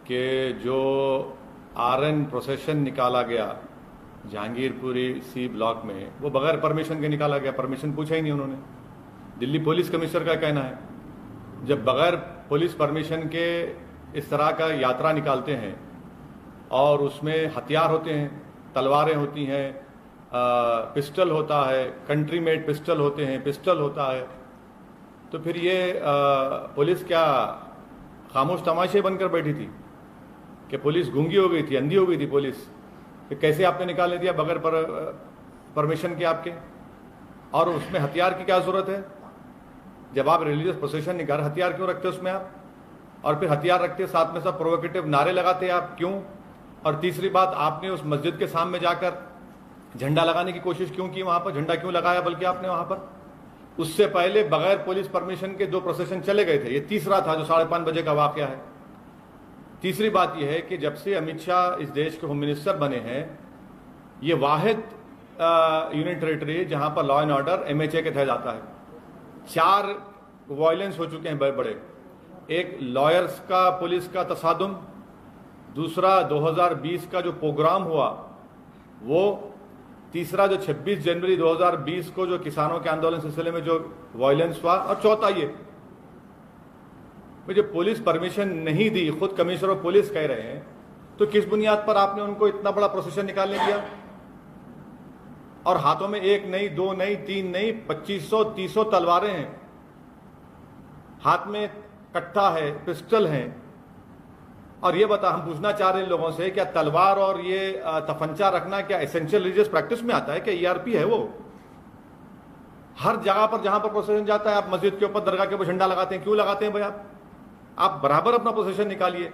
कि जो RN procession निकाला गया जहांगीरपुरी सी ब्लॉक में, वो बगैर परमिशन के निकाला गया। परमिशन पूछा ही नहीं उन्होंने। दिल्ली पुलिस कमिश्नर का कहना है, जब बगैर पुलिस परमिशन के इस तरह का यात्रा निकालते हैं और उसमें हथियार होते हैं, तलवारें होती हैं, पिस्टल होता है, कंट्री मेड पिस्टल होते हैं, पिस्टल होता है, तो फिर ये पुलिस क्या खामोश तमाशे बनकर बैठी थी कि पुलिस गूंगी हो गई थी, अंधी हो गई थी पुलिस? कि कैसे आपने निकालने दिया बगैर परमिशन के आपके? और उसमें हथियार की क्या जरूरत है? जब आप रिलीजियस प्रोसेशन निकाल, हथियार क्यों रखते उसमें आप? और फिर हथियार रखते साथ में सब प्रोवोकेटिव नारे लगाते आप, क्यों? और तीसरी बात, आपने उस मस्जिद के सामने जाकर झंडा लगाने की कोशिश क्यों की? वहां पर झंडा क्यों लगाया बल्कि आपने वहां पर? उससे पहले बगैर पुलिस परमिशन के 2 प्रोसेशन चले गए थे। ये तीसरा था जो 5:30 बजे का वाकया है। तीसरी बात यह है कि जब से अमित शाह इस देश के होम मिनिस्टर बने हैं, ये वाहिद यूनियन टेरिटरी है जहां पर लॉ एंड ऑर्डर MHA के तहत आता है। 4 वायलेंस हो चुके हैं बड़े बड़े। एक लॉयर्स का पुलिस का तसादुम, दूसरा 2020 का जो प्रोग्राम हुआ वो, तीसरा जो 26 जनवरी 2020 को जो किसानों के आंदोलन सिलसिले में जो वायलेंस हुआ, और चौथा ये मुझे पुलिस परमिशन नहीं दी, खुद कमिश्नर ऑफ पुलिस कह रहे हैं, तो किस बुनियाद पर आपने उनको इतना बड़ा प्रोसेशन निकालने दिया? और हाथों में 1 नहीं, 2 नहीं, 3 नहीं, 2500-300 तलवारें हैं, हाथ में कट्टा है, पिस्टल है। और ये बता, हम पूछना चाह रहे हैं लोगों से, क्या तलवार और ये तफंचा रखना क्या एसेंशियल रिलीजियस प्रैक्टिस में आता है? क्या ERP है वो? हर जगह पर जहां पर प्रोसेशन जाता है, आप मस्जिद के ऊपर, दरगाह के ऊपर झंडा लगाते हैं, क्यों लगाते हैं भाई? आप बराबर अपना प्रोसेशन निकालिए,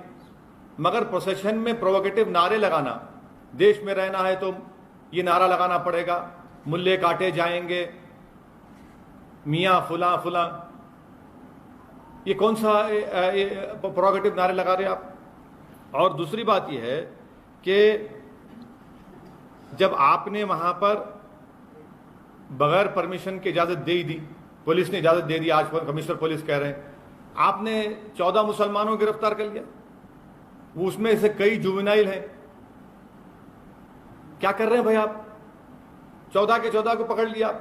मगर प्रोसेशन में प्रोवोकेटिव नारे लगाना, देश में रहना है तो ये नारा लगाना पड़ेगा, मुल्ले काटे जाएंगे, मियां फुला फुला, ये कौन सा प्रोवोकेटिव नारे लगा रहे आप? और दूसरी बात यह है कि जब आपने वहां पर बगैर परमिशन की इजाजत दे दी, पुलिस ने इजाजत दे दी, आज कमिश्नर पुलिस कह रहे हैं, आपने 14 मुसलमानों को गिरफ्तार कर लिया, वो उसमें से कई जुवेनाइल हैं। क्या कर रहे हैं भाई आप? 14 के 14 को पकड़ लिया।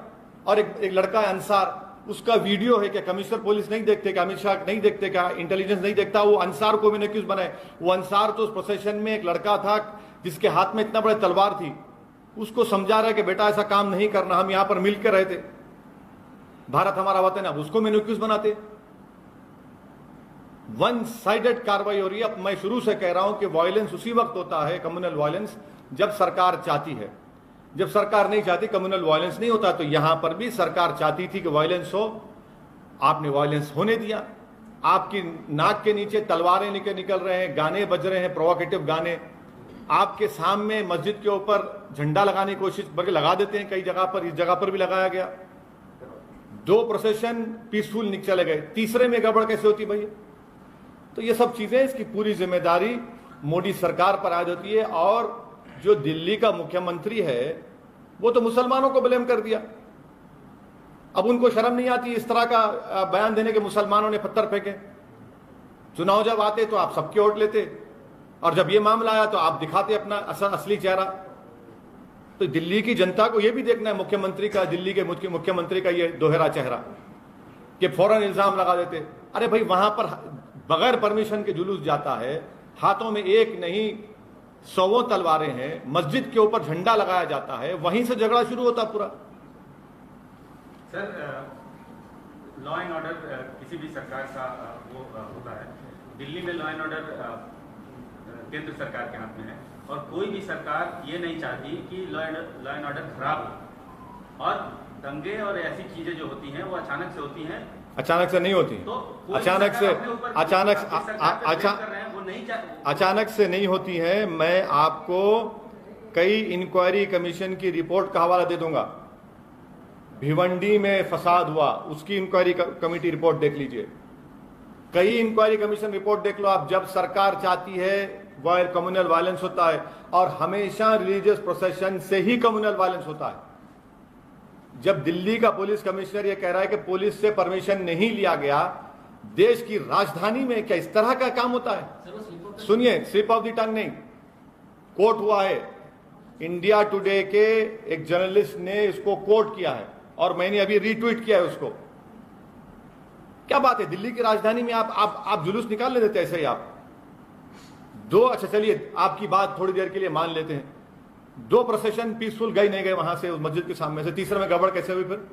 और एक लड़का है अंसार, उसका वीडियो है कि कमिश्नर पुलिस नहीं देखते, क्या अमित शाह नहीं देखते, क्या इंटेलिजेंस नहीं देखता? वो अंसार को भी एक्यूज बनाए। वो अंसार तो उस प्रोसेशन में एक लड़का था जिसके हाथ में इतना बड़े तलवार थी, उसको समझा रहा है कि बेटा ऐसा काम नहीं करना, हम यहां पर मिलकर रहे थे, भारत हमारा वतन है। अब उसको एक्यूज बनाते। वन साइडेड कार्रवाई हो रही है। अब मैं शुरू से कह रहा हूं कि वायलेंस उसी वक्त होता है, कम्युनल वायलेंस, जब सरकार चाहती है। जब सरकार नहीं चाहती, कम्युनल वायलेंस नहीं होता। तो यहां पर भी सरकार चाहती थी कि वायलेंस हो, आपने वायलेंस होने दिया। आपकी नाक के नीचे तलवारें निकल रहे हैं, गाने बज रहे हैं, प्रोवोकेटिव गाने, आपके सामने मस्जिद के ऊपर झंडा लगाने की कोशिश, बल्कि लगा देते हैं कई जगह पर, इस जगह पर भी लगाया गया। 2 प्रोसेशन पीसफुल चले गए, तीसरे में गड़बड़ कैसे होती भैया? तो ये सब चीजें, इसकी पूरी जिम्मेदारी मोदी सरकार पर आयद होती है। और जो दिल्ली का मुख्यमंत्री है वो तो मुसलमानों को ब्लेम कर दिया। अब उनको शर्म नहीं आती इस तरह का बयान देने के मुसलमानों ने पत्थर फेंके? चुनाव जब आते तो आप सबके वोट लेते, और जब ये मामला आया तो आप दिखाते अपना असली चेहरा। तो दिल्ली की जनता को यह भी देखना है मुख्यमंत्री का, दिल्ली के मुख्यमंत्री का ये दोहरा चेहरा, कि फौरन इल्जाम लगा देते। अरे भाई, वहां पर बगैर परमिशन के जुलूस जाता है, हाथों में 1 नहीं 100 तलवारें हैं, मस्जिद के ऊपर झंडा लगाया जाता है, वहीं से झगड़ा शुरू होता पूरा। सर, लॉ एंड ऑर्डर किसी भी सरकार का वो होता है। दिल्ली में लॉ एंड ऑर्डर केंद्र सरकार के हाथ में है, और कोई भी सरकार ये नहीं चाहती कि लॉ एंड ऑर्डर खराब हो। और दंगे और ऐसी चीजें जो होती हैं वो अचानक से होती हैं। अचानक से नहीं होती, तो अचानक से नहीं होती है। मैं आपको कई इंक्वायरी कमीशन की रिपोर्ट का हवाला दे दूंगा। भिवंडी में फसाद हुआ, उसकी इंक्वायरी कमेटी रिपोर्ट देख लीजिए। कई इंक्वायरी कमीशन रिपोर्ट देख लो आप। जब सरकार चाहती है वह कम्युनल वायलेंस होता है, और हमेशा रिलीजियस प्रोसेशन से ही कम्युनल वायलेंस होता है। जब दिल्ली का पुलिस कमिश्नर यह कह रहा है कि पुलिस से परमिशन नहीं लिया गया, देश की राजधानी में क्या इस तरह का काम होता है? सुनिए, स्लिप ऑफ द टंग नहीं, कोट हुआ है। इंडिया टुडे के एक जर्नलिस्ट ने इसको कोट किया है और मैंने अभी रीट्वीट किया है उसको। क्या बात है, दिल्ली की राजधानी में आप जुलूस निकालने देते ऐसे ही आप दो? अच्छा चलिए, आपकी बात थोड़ी देर के लिए मान लेते हैं, 2 प्रोसेशन पीसफुल गए नहीं गए वहां से उस मस्जिद के सामने से, तीसरे में गड़बड़ कैसे हुई फिर?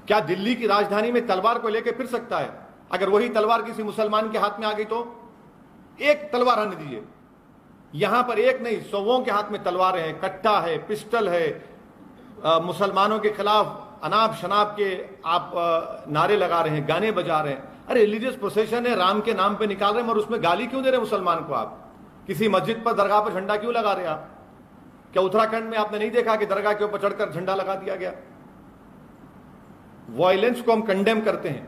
क्या दिल्ली की राजधानी में तलवार को लेकर फिर सकता है? अगर वही तलवार किसी मुसलमान के हाथ में आ गई तो एक तलवार आने दीजिए। यहां पर एक नहीं, 100 के हाथ में तलवारें हैं, कट्टा है, पिस्टल है, मुसलमानों के खिलाफ अनाप शनाप के आप नारे लगा रहे हैं, गाने बजा रहे हैं। अरे रिलीजियस प्रोसेशन है, राम के नाम पे निकाल रहे हैं, और उसमें गाली क्यों दे रहे हैं मुसलमान को? आप किसी मस्जिद पर, दरगाह पर झंडा क्यों लगा रहे हैं आप? क्या उत्तराखंड में आपने नहीं देखा कि दरगाह के ऊपर चढ़कर झंडा लगा दिया गया? वायलेंस को हम कंडेम करते हैं,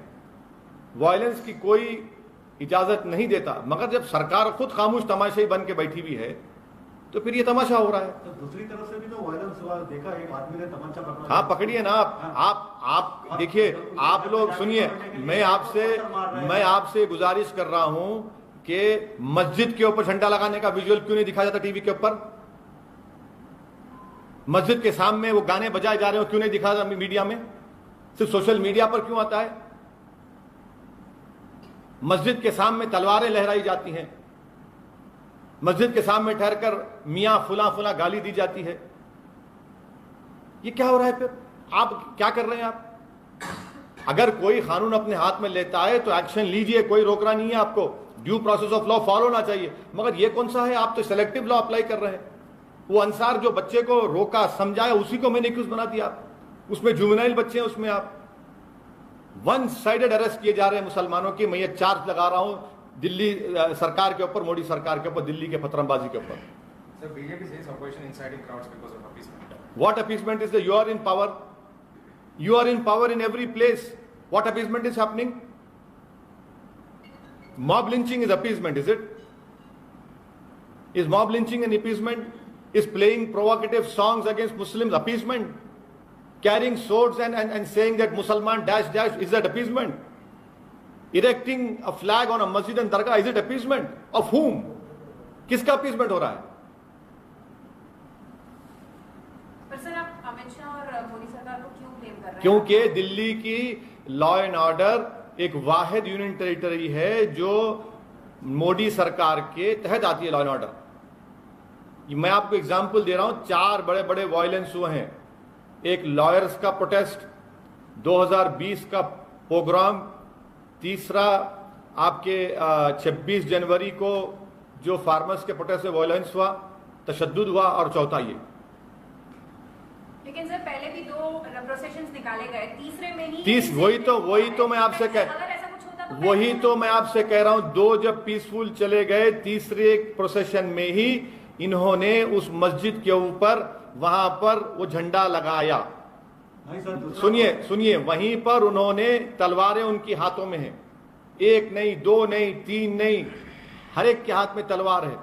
वायलेंस की कोई इजाजत नहीं देता, मगर जब सरकार खुद खामोश तमाशाई बन के बैठी हुई है तो फिर ये तमाशा हो रहा है। तो दूसरी तरफ से भी तो वायलेंस हुआ, देखा एक आदमी ने तमंचा पकड़ा। हाँ पकड़िए ना आप देखिए, आप लोग सुनिए, मैं आपसे गुजारिश कर रहा हूं कि मस्जिद के ऊपर झंडा लगाने का विजुअल क्यों नहीं दिखाया जाता टीवी के ऊपर? मस्जिद के सामने वो गाने बजाए जा रहे हो क्यों नहीं दिखाया जाता मीडिया में? सिर्फ सोशल मीडिया पर क्यों आता है? मस्जिद के सामने तलवारें लहराई जाती हैं, मस्जिद के सामने ठहरकर मियां फुला फुला गाली दी जाती है। ये क्या हो रहा है? फिर आप क्या कर रहे हैं? आप अगर कोई कानून अपने हाथ में लेता है तो एक्शन लीजिए, कोई रोक रहा नहीं है आपको, due process of law follow होना चाहिए। मगर ये कौन सा है? आप तो सेलेक्टिव लॉ अप्लाई कर रहे हैं। वो अंसार जो बच्चे को रोका समझाया, उसी को मैंने एक्यूज बना दिया आप। उसमें जुवेनाइल बच्चे हैं, उसमें आप वन साइडेड अरेस्ट किए जा रहे हैं मुसलमानों की। मैं ये चार्ज लगा रहा हूं दिल्ली सरकार के ऊपर, मोदी सरकार के ऊपर, दिल्ली के पतरंबाजी के ऊपर। Sir, BJP says opposition inciting crowds because of appeasement. What appeasement is that? You are in power. You are in power in every place. What appeasement is happening? Mob lynching is appeasement, is it? Is mob lynching an appeasement? Is playing provocative songs against Muslims appeasement? Carrying swords and saying that Musliman dash dash, is that appeasement? Erecting a flag on a masjid and dargah, is it appeasement? Of whom? किसका appeasement हो रहा है? पर sir आप अमित शाह और मोदी सरकार को क्यों ब्लेम कर रहे हैं? क्योंकि दिल्ली की लॉ एंड ऑर्डर एक वाहिद यूनियन टेरिटरी है जो मोदी सरकार के तहत आती है। लॉ एंड ऑर्डर, मैं आपको एग्जांपल दे रहा हूं, 4 बड़े बड़े वायलेंस हुए हैं। एक लॉयर्स का प्रोटेस्ट, 2020 का प्रोग्राम, तीसरा आपके 26 जनवरी को जो फार्मर्स के प्रोटेस्ट से वायलेंस हुआ, तशद्दुद हुआ, और चौथा ये। लेकिन सर पहले भी 2 प्रोसेशंस निकाले गए, तीसरे में ही वही तो मैं आपसे कह अगर ऐसा कुछ होता तो वही तो मैं आपसे कह रहा हूं, 2 जब पीसफुल चले गए, तीसरे प्रोसेशन में ही इन्होंने उस मस्जिद के ऊपर वहां पर वो झंडा लगाया। सुनिए, वहीं पर उन्होंने तलवारें उनकी हाथों में हैं, 1 नहीं, 2 नहीं, 3 नहीं, हर एक के हाथ में तलवार है।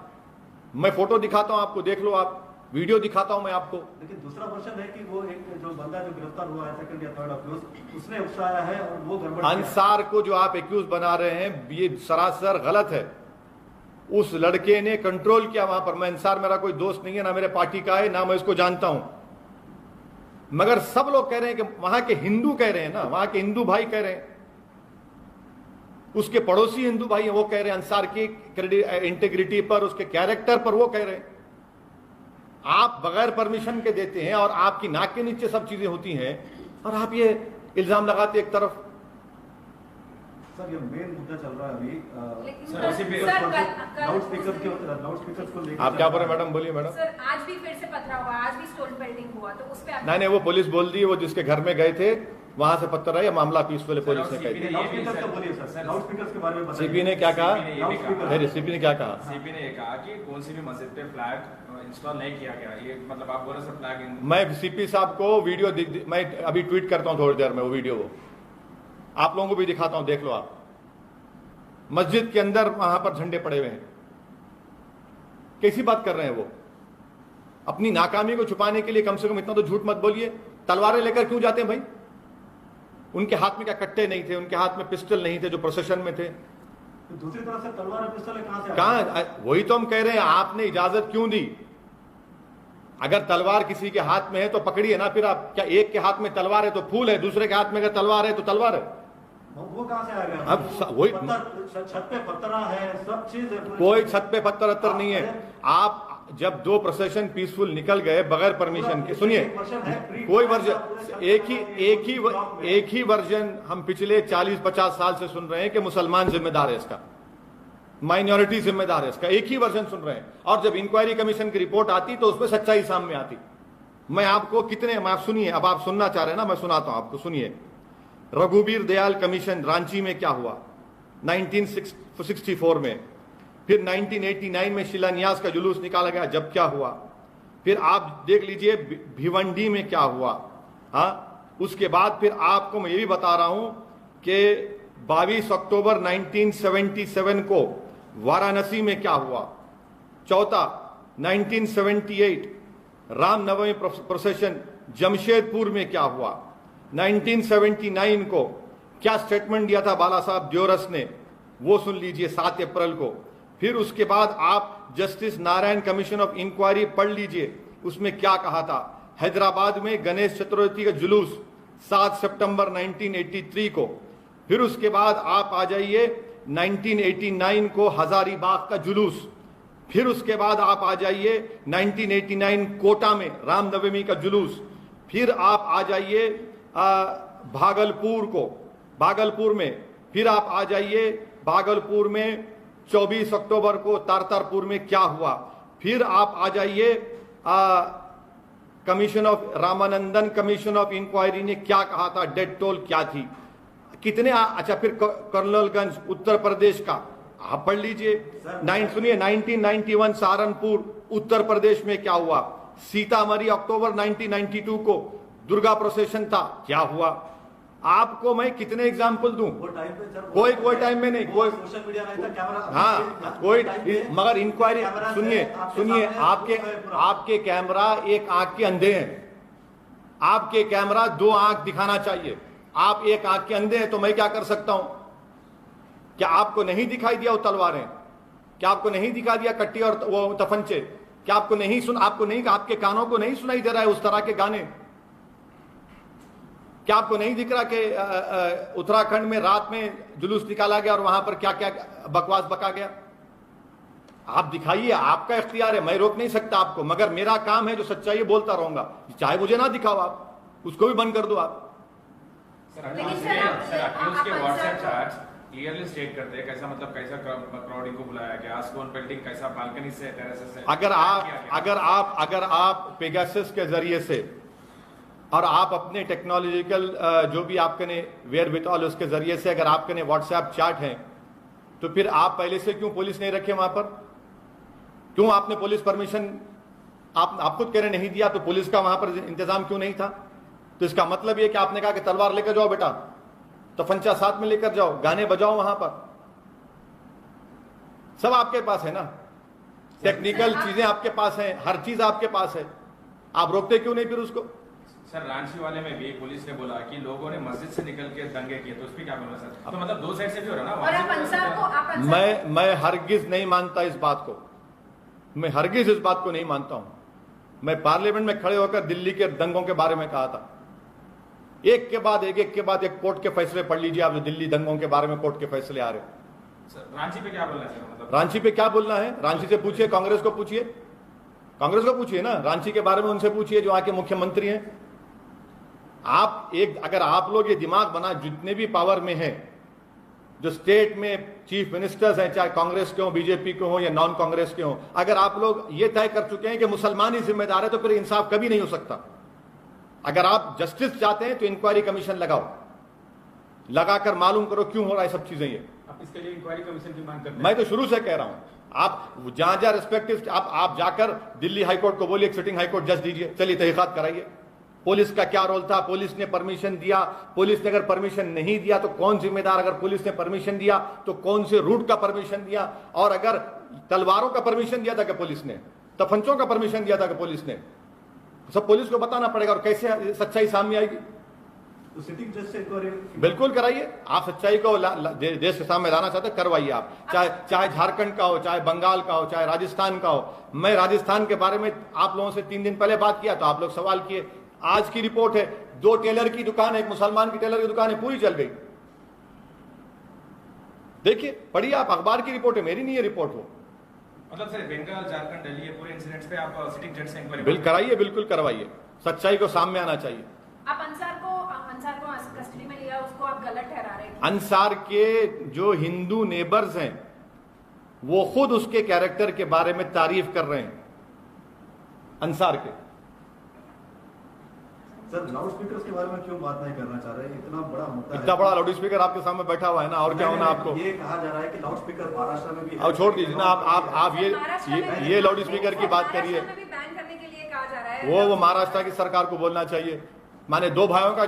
मैं फोटो दिखाता हूं आपको, देख लो आप, वीडियो दिखाता हूं मैं आपको। लेकिन दूसरा वर्षन है कि वो एक जो बंदा जो गिरफ्तार हुआ है, सेकंड या थर्ड अक्यूज, उसने उकसाया है और वो गड़बड़ अंसार को जो आप एक्यूज बना रहे हैं, ये सरासर गलत है। उस लड़के ने कंट्रोल किया वहां पर। मैं अंसार मेरा कोई दोस्त नहीं है, ना मेरे पार्टी का है, ना मैं इसको जानता हूं, मगर सब लोग कह रहे हैं कि वहां के हिंदू कह रहे हैं ना, वहां के हिंदू भाई कह रहे हैं, उसके पड़ोसी हिंदू भाई हैं, वो कह रहे हैं अंसार की इंटीग्रिटी पर, उसके कैरेक्टर पर वो कह रहे हैं। आप बगैर परमिशन के देते हैं और आपकी नाक के नीचे सब चीजें होती हैं और आप ये इल्जाम लगाते एक तरफ। सर ये मेन मुद्दा चल रहा है अभी, लेकिन लाउड स्पीकर को लेकर आप क्या बोल रहे हैं मैडम? बोलिए मैडम। सर आज भी फिर से पथरा हुआ, आज भी स्टोन पेल्टिंग हुआ, तो उस पे आप नहीं, वो पुलिस बोल दी, वो जिसके घर में गए थे वहां से पत्थर है, मामला पीसफुल है, पुलिस ने कह दिया। लाउड स्पीकर का बोलिए सर, लाउड स्पीकर के बारे में बताइए। सीपी ने क्या कहा? नहीं, सीपी ने क्या कहा? सीपी ने ये कहा कि कौन सी भी मस्जिद पे फ्लैग इंस्टॉल नहीं किया गया। ये मतलब आप बोल रहे हैं फ्लैग। मैं सीपी साहब को वीडियो मैं अभी ट्वीट करता हूं थोड़ी देर में, वो वीडियो वो आप लोगों को भी दिखाता हूं, देख लो आप। मस्जिद के अंदर वहां पर झंडे पड़े हुए हैं। कैसी बात कर रहे हैं वो? अपनी नाकामी को छुपाने के लिए कम से कम इतना तो झूठ मत बोलिए। तलवारें लेकर क्यों जाते हैं भाई? उनके हाथ में क्या कट्टे नहीं थे, उनके हाथ में पिस्टल नहीं थे जो प्रोसेशन में थे? तो दूसरी तरफ से तलवार और पिस्तौल कहां से कहां? वही तो हम कह रहे हैं, आपने इजाजत क्यों दी? अगर तलवार किसी के हाथ में है तो पकड़िए ना। फिर आप क्या, एक के हाथ में तलवार है तो फूल है, दूसरे के हाथ में अगर तलवार है तो तलवार है? वो कहां से आ गया? अब वही छत पे पत्थर है, सब चीज है। कोई छत पे पत्थर अत्तर नहीं है। आप जब 2 प्रोसेशन पीसफुल निकल गए बगैर परमिशन के, सुनिए, कोई वर्जन एक ही वर्जन हम पिछले 40-50 साल से सुन रहे हैं कि मुसलमान जिम्मेदार है इसका, माइनॉरिटी जिम्मेदार है इसका, एक ही वर्जन सुन रहे हैं। और जब इंक्वायरी कमीशन की रिपोर्ट आती तो उसमें सच्चाई सामने आती। मैं आपको कितने, आप सुनिए, अब आप सुनना चाह रहे हैं ना, मैं सुनाता हूं आपको, सुनिए। रघुवीर दयाल कमीशन रांची में क्या हुआ 1964 में, फिर 1989 में शिलान्यास का जुलूस निकाला गया, जब क्या हुआ, फिर आप देख लीजिए भिवंडी में क्या हुआ। हाँ, उसके बाद फिर आपको मैं ये भी बता रहा हूं कि 22 अक्टूबर 1977 को वाराणसी में क्या हुआ। चौथा, 1978 रामनवमी प्रोसेशन जमशेदपुर में क्या हुआ। 1979 को क्या स्टेटमेंट दिया था बाला साहब द्योरस ने, वो सुन लीजिए 7 अप्रैल को। फिर उसके बाद आप justice Narayan commission of inquiry पढ़ लीजिए, उसमें क्या कहा था। हैदराबाद में गणेश चतुर्थी का जुलूस 7 सितंबर 1983 को। फिर उसके बाद आप आ जाइए 1989 को हजारीबाग का जुलूस। फिर उसके बाद आप आ जाइए 1989 कोटा में रामनवमी का जुलूस। फिर आप आ जाइए भागलपुर को, भागलपुर में। फिर आप आ जाइए भागलपुर में 24 अक्टूबर को तारतारपुर में क्या हुआ। फिर आप आ जाइए commission of Ramanandan commission of inquiry ने क्या कहा था, डेथ टोल क्या थी, कितने। अच्छा, फिर कर्नलगंज उत्तर प्रदेश का आप पढ़ लीजिए। सुनिए, 1991 सहारनपुर उत्तर प्रदेश में क्या हुआ। सीतामढ़ी अक्टूबर 1992 को दुर्गा प्रोसेशन था, क्या हुआ। आपको मैं कितने एग्जाम्पल दूं? कोई टाइम में नहीं, कोई सोशल मीडिया नहीं था, कैमरा। हाँ, कोई, मगर इंक्वायरी, सुनिए, आपके कैमरा एक आंख के अंधे हैं। आपके कैमरा 2 आंख दिखाना चाहिए, आप एक आंख के अंधे हैं। तो मैं क्या कर सकता हूं? क्या आपको नहीं दिखाई दिया वो तलवारें? क्या आपको नहीं दिखा दिया कट्टी और वो तफंचे? क्या आपको नहीं आपके कानों को नहीं सुनाई दे रहा है उस तरह के गाने? क्या आपको नहीं दिख रहा कि उत्तराखंड में रात में जुलूस निकाला गया और वहां पर क्या क्या बकवास बका गया? आप दिखाइए, आपका इख्तियार है, मैं रोक नहीं सकता आपको, मगर मेरा काम है जो सच्चाई बोलता रहूंगा। चाहे मुझे ना दिखाओ, आप उसको भी बंद कर दो आप। व्हाट्सएप चैट्स क्लियरली स्टेट करते हैं कैसा, मतलब कैसा क्राउडिंग को बुलाया गया, स्कोन पेल्टिंग कैसा, बालकनी से, टेरेस से। अगर आप पेगासस के जरिए से और आप अपने टेक्नोलॉजिकल जो भी आपके ने वेयर विथ ऑल उसके जरिए से अगर आपके ने व्हाट्सएप चैट हैं, तो फिर आप पहले से क्यों पुलिस नहीं रखे वहां पर? क्यों आपने पुलिस परमिशन, आप खुद कह रहे नहीं दिया, तो पुलिस का वहां पर इंतजाम क्यों नहीं था? तो इसका मतलब यह कि आपने कहा कि तलवार लेकर जाओ बेटा, तफंचा साथ में लेकर जाओ, गाने बजाओ वहां पर, सब आपके पास है ना, टेक्निकल चीजें आपके पास हैं, हर चीज आपके पास है, आप रोकते क्यों नहीं फिर उसको? सर, रांची वाले में भी पुलिस ने बोला कि लोगों ने मस्जिद से निकल के दंगे किए, तो उस पर क्या बोलना सर? तो मतलब 2 साइड से भी हो रहा ना। मैं हरगिज नहीं मानता इस बात को, मैं हरगिज इस बात को नहीं मानता हूं। मैं पार्लियामेंट में खड़े होकर दिल्ली के दंगों के बारे में कहा था, एक के बाद एक कोर्ट के फैसले पढ़ लीजिए आप, जो दिल्ली दंगों के बारे में कोर्ट के फैसले आ रहे हैं। रांची पे क्या बोलना है सर? मतलब रांची पे क्या बोलना है? रांची से पूछिए, कांग्रेस को पूछिए ना, रांची के बारे में उनसे पूछिए जो आके मुख्यमंत्री हैं। अगर आप लोग ये दिमाग बना, जितने भी पावर में हैं, जो स्टेट में चीफ मिनिस्टर्स हैं, चाहे कांग्रेस के हो, बीजेपी के हो या नॉन कांग्रेस के हो, अगर आप लोग ये तय कर चुके हैं कि मुसलमान ही जिम्मेदार है, तो फिर इंसाफ कभी नहीं हो सकता। अगर आप जस्टिस चाहते हैं तो इंक्वायरी कमीशन लगाओ, लगाकर मालूम करो क्यों हो रहा है सब चीजें। ये आप इसके लिए इंक्वायरी कमीशन की मांग करते हैं? मैं तो शुरू से कह रहा हूं, आप जहां रिस्पेक्टिव, आप जाकर दिल्ली हाईकोर्ट को बोलिए, एक सिटिंग हाईकोर्ट जज दीजिए, चलिए तहकीकात कराइए, पुलिस का क्या रोल था, पुलिस ने परमिशन दिया, पुलिस ने अगर परमिशन नहीं दिया तो कौन जिम्मेदार, अगर पुलिस ने परमिशन दिया तो कौन से रूट का परमिशन दिया, और अगर तलवारों का परमिशन दिया था कि पुलिस ने, तफंचों का परमिशन दिया था कि पुलिस ने, सब पुलिस को बताना पड़ेगा, और कैसे सच्चाई सामने आएगी? तो सिटिंग जज से इंक्वायरी बिल्कुल कराइए। आप सच्चाई को देश के सामने लाना चाहते हैं, करवाइए आप। चाहे झारखंड का हो, चाहे बंगाल का हो, चाहे राजस्थान का हो। मैं राजस्थान के बारे में आप लोगों से 3 दिन पहले बात किया तो आप लोग सवाल किए। आज की रिपोर्ट है, 2 टेलर की दुकान है, एक मुसलमान की टेलर की दुकान है, पूरी चल गई। देखिए, पढ़िए आप, अखबार की रिपोर्ट है, मेरी नहीं है रिपोर्ट वो। मतलब सर बंगाल, झारखंड, दिल्ली, ये पूरे इंसिडेंट्स पे आप सिटिंग जज से इंक्वायरी बिल कराइए, बिल्कुल करवाइए। सच्चाई को सामने आना चाहिए। आप अंसार को कस्टडी में लिया, उसको आप गलत ठहरा रहे थे। अंसार के जो हिंदू नेबर्स हैं वो खुद उसके कैरेक्टर के बारे में तारीफ कर रहे हैं, अंसार के। सर लाउड स्पीकर के बारे में क्यों बात नहीं करना चाह रहे हैं? इतना बड़ा मुद्दा है। इतना बड़ा लाउड स्पीकर आपके सामने बैठा हुआ है ना, और क्या होना आपको? ये कहा जा रहा है कि लाउड स्पीकर महाराष्ट्र में भी है। अब छोड़ दीजिए ना आप ये लाउड स्पीकर की बात करिए। महाराष्ट्र में भी बैन करने के लिए कहा जा रहा है। वो महाराष्ट्र की सरकार को बोलना चाहिए। माने 2 भाइयों का